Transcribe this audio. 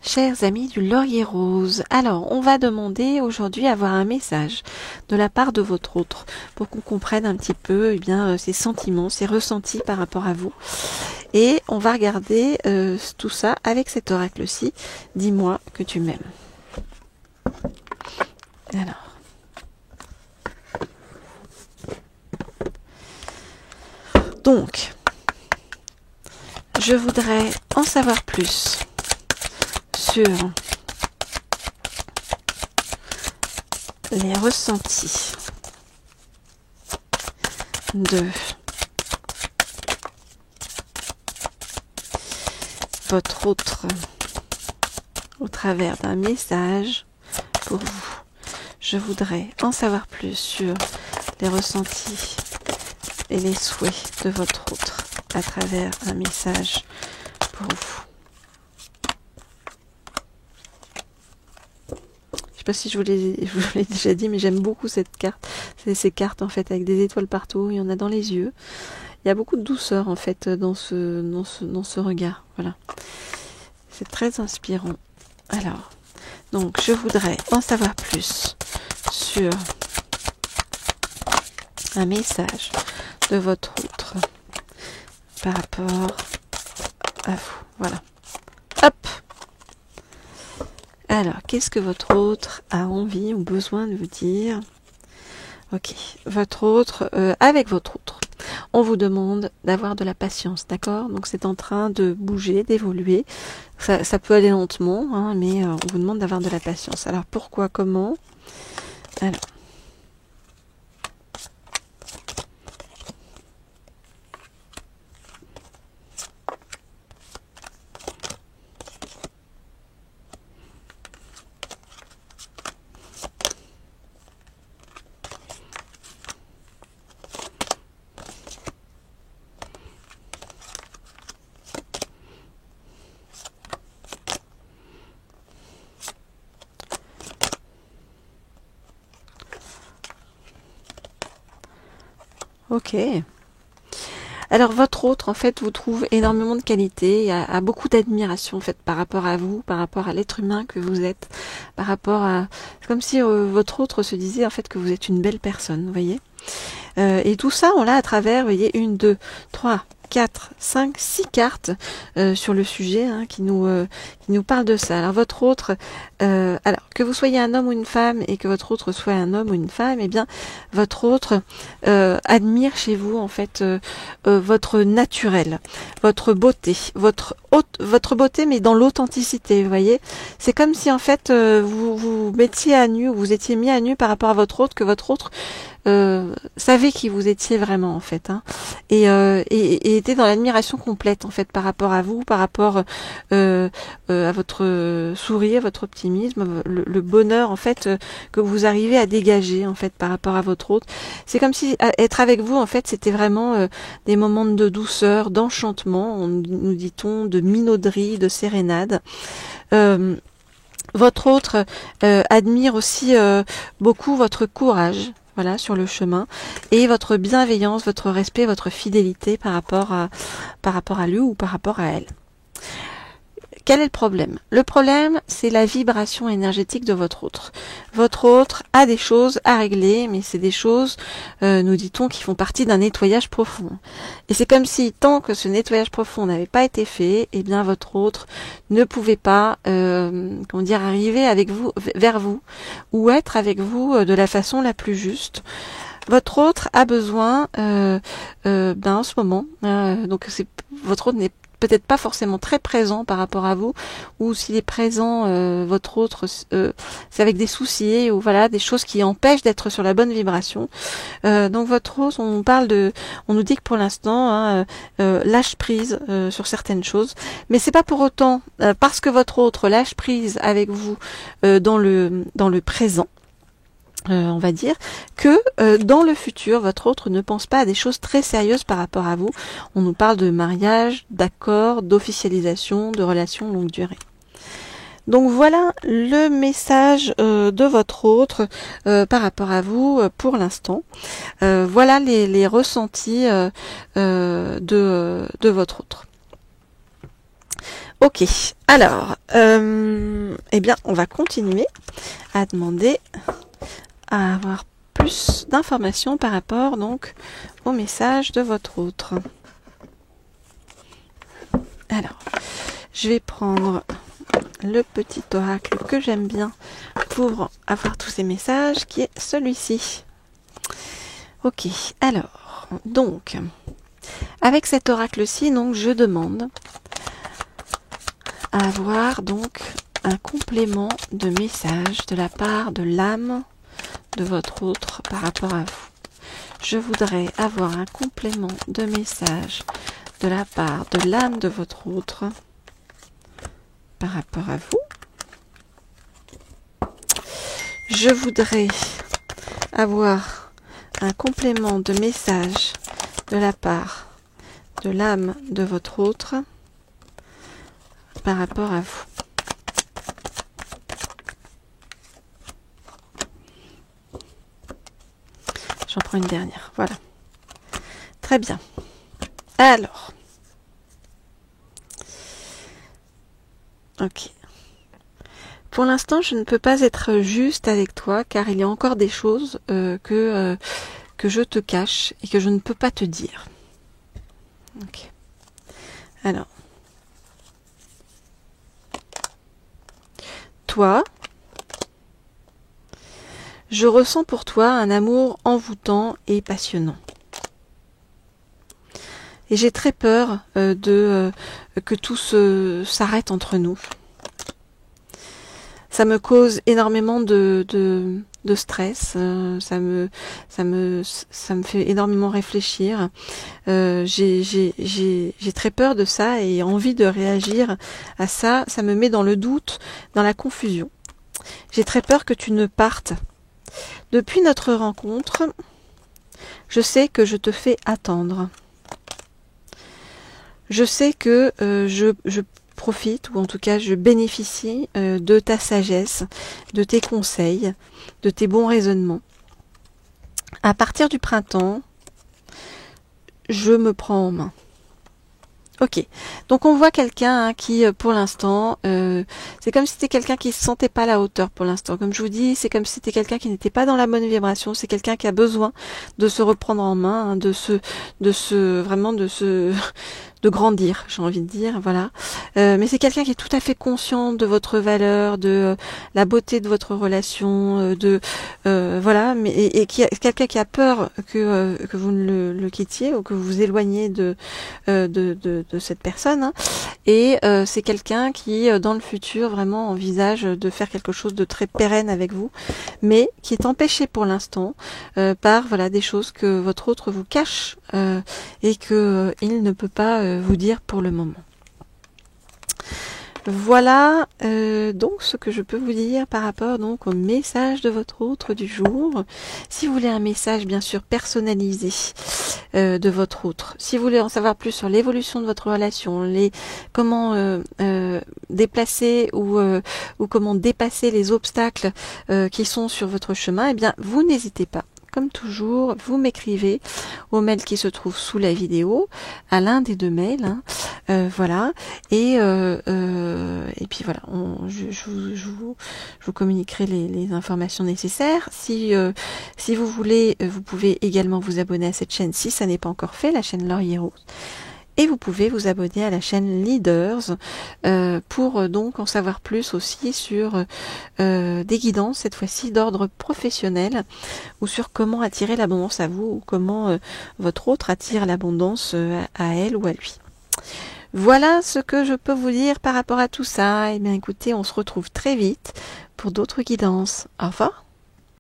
Chers amis du laurier rose, alors on va demander aujourd'hui à avoir un message de la part de votre autre pour qu'on comprenne un petit peu ses sentiments, ses ressentis par rapport à vous. Et on va regarder tout ça avec cet oracle-ci. Dis-moi que tu m'aimes. Alors. Donc, je voudrais en savoir plus sur les ressentis de votre autre au travers d'un message pour vous. Je voudrais en savoir plus sur les ressentis et les souhaits de votre autre à travers un message pour vous. Je sais pas si je vous l'ai déjà dit, mais j'aime beaucoup cette carte. C'est ces cartes en fait avec des étoiles partout. Il y en a dans les yeux. Il y a beaucoup de douceur en fait dans ce regard. Voilà. C'est très inspirant. Alors, donc je voudrais en savoir plus sur un message de votre autre par rapport à vous. Voilà. Hop. Alors, qu'est-ce que votre autre a envie ou besoin de vous dire? Ok, votre autre, avec votre autre, on vous demande d'avoir de la patience, d'accord? Donc c'est en train de bouger, d'évoluer. Ça peut aller lentement, hein, mais on vous demande d'avoir de la patience. Alors pourquoi, comment? Alors. Ok. Alors votre autre en fait vous trouve énormément de qualité, a beaucoup d'admiration en fait par rapport à vous, par rapport à l'être humain que vous êtes, par rapport à... C'est comme si votre autre se disait en fait que vous êtes une belle personne, vous voyez. Et tout ça on l'a à travers, vous voyez, 1, 2, 3, 4, 5, 6 cartes sur le sujet hein, qui nous parlent de ça. Alors votre autre, alors que vous soyez un homme ou une femme et que votre autre soit un homme ou une femme, eh bien votre autre admire chez vous en fait votre naturel, votre beauté, votre beauté mais dans l'authenticité, vous voyez. C'est comme si en fait vous mettiez à nu, vous étiez mis à nu par rapport à votre autre, que votre autre savait qui vous étiez vraiment en fait hein, et était dans l'admiration complète en fait par rapport à vous, par rapport à votre sourire, votre optimisme, le bonheur en fait que vous arrivez à dégager en fait par rapport à votre autre. C'est comme si être avec vous en fait c'était vraiment des moments de douceur, d'enchantement, nous dit-on, de minauderie, de sérénade. Votre autre admire aussi beaucoup votre courage. Voilà, sur le chemin, et votre bienveillance, votre respect, votre fidélité par rapport à lui ou par rapport à elle. Quel est le problème? Le problème, c'est la vibration énergétique de votre autre. Votre autre a des choses à régler, mais c'est des choses, nous dit-on, qui font partie d'un nettoyage profond. Et c'est comme si, tant que ce nettoyage profond n'avait pas été fait, eh bien votre autre ne pouvait pas, arriver avec vous, vers vous, ou être avec vous de la façon la plus juste. Votre autre a besoin, en ce moment, donc votre autre n'est peut-être pas forcément très présent par rapport à vous, ou s'il est présent, votre autre, c'est avec des soucis ou voilà des choses qui empêchent d'être sur la bonne vibration. Donc votre autre, on nous dit que pour l'instant, lâche prise sur certaines choses, mais c'est pas pour autant parce que votre autre lâche prise avec vous dans le présent. On va dire que dans le futur, votre autre ne pense pas à des choses très sérieuses par rapport à vous. On nous parle de mariage, d'accord, d'officialisation, de relations longue durée. Donc voilà le message de votre autre par rapport à vous pour l'instant. Voilà les ressentis de votre autre. Ok, alors, eh bien, on va continuer à demander à avoir plus d'informations par rapport donc au message de votre autre. Alors, je vais prendre le petit oracle que j'aime bien pour avoir tous ces messages, qui est celui-ci. Ok, alors, donc, avec cet oracle-ci, donc, je demande à avoir donc un complément de message de la part de l'âme de votre autre par rapport à vous. Je voudrais avoir un complément de message de la part de l'âme de votre autre par rapport à vous. Je voudrais avoir un complément de message de la part de l'âme de votre autre par rapport à vous. J'en prends une dernière. Voilà. Très bien. Alors. Ok. Pour l'instant, je ne peux pas être juste avec toi car il y a encore des choses que je te cache et que je ne peux pas te dire. Ok. Alors. Toi, je ressens pour toi un amour envoûtant et passionnant. Et j'ai très peur que tout s'arrête entre nous. Ça me cause énormément de stress. Ça me fait énormément réfléchir. J'ai très peur de ça et envie de réagir à ça. Ça me met dans le doute, dans la confusion. J'ai très peur que tu ne partes. Depuis notre rencontre, je sais que je te fais attendre. Je sais que je profite, ou en tout cas je bénéficie de ta sagesse, de tes conseils, de tes bons raisonnements. À partir du printemps, je me prends en main. Ok, donc on voit quelqu'un qui, pour l'instant, c'est comme si c'était quelqu'un qui ne se sentait pas à la hauteur pour l'instant. Comme je vous dis, c'est comme si c'était quelqu'un qui n'était pas dans la bonne vibration. C'est quelqu'un qui a besoin de se reprendre en main, hein, de grandir, j'ai envie de dire, voilà. Mais c'est quelqu'un qui est tout à fait conscient de votre valeur, de la beauté de votre relation, voilà, mais et quelqu'un qui a peur que vous ne le quittiez ou que vous vous éloigniez de cette personne, hein. Et c'est quelqu'un qui dans le futur vraiment envisage de faire quelque chose de très pérenne avec vous, mais qui est empêché pour l'instant par voilà des choses que votre autre vous cache et que il ne peut pas vous dire pour le moment. Voilà donc ce que je peux vous dire par rapport donc au message de votre autre du jour. Si vous voulez un message bien sûr personnalisé de votre autre, si vous voulez en savoir plus sur l'évolution de votre relation, comment déplacer ou comment dépasser les obstacles qui sont sur votre chemin, eh bien vous n'hésitez pas. Comme toujours, vous m'écrivez au mail qui se trouve sous la vidéo, à l'un des deux mails, hein, voilà, et puis voilà, je vous communiquerai les informations nécessaires. Si vous voulez, vous pouvez également vous abonner à cette chaîne si ça n'est pas encore fait, la chaîne Laurier Rose. Et vous pouvez vous abonner à la chaîne Leaders pour donc en savoir plus aussi sur des guidances, cette fois-ci d'ordre professionnel, ou sur comment attirer l'abondance à vous, ou comment votre autre attire l'abondance à elle ou à lui. Voilà ce que je peux vous dire par rapport à tout ça. Eh bien écoutez, on se retrouve très vite pour d'autres guidances. Au revoir.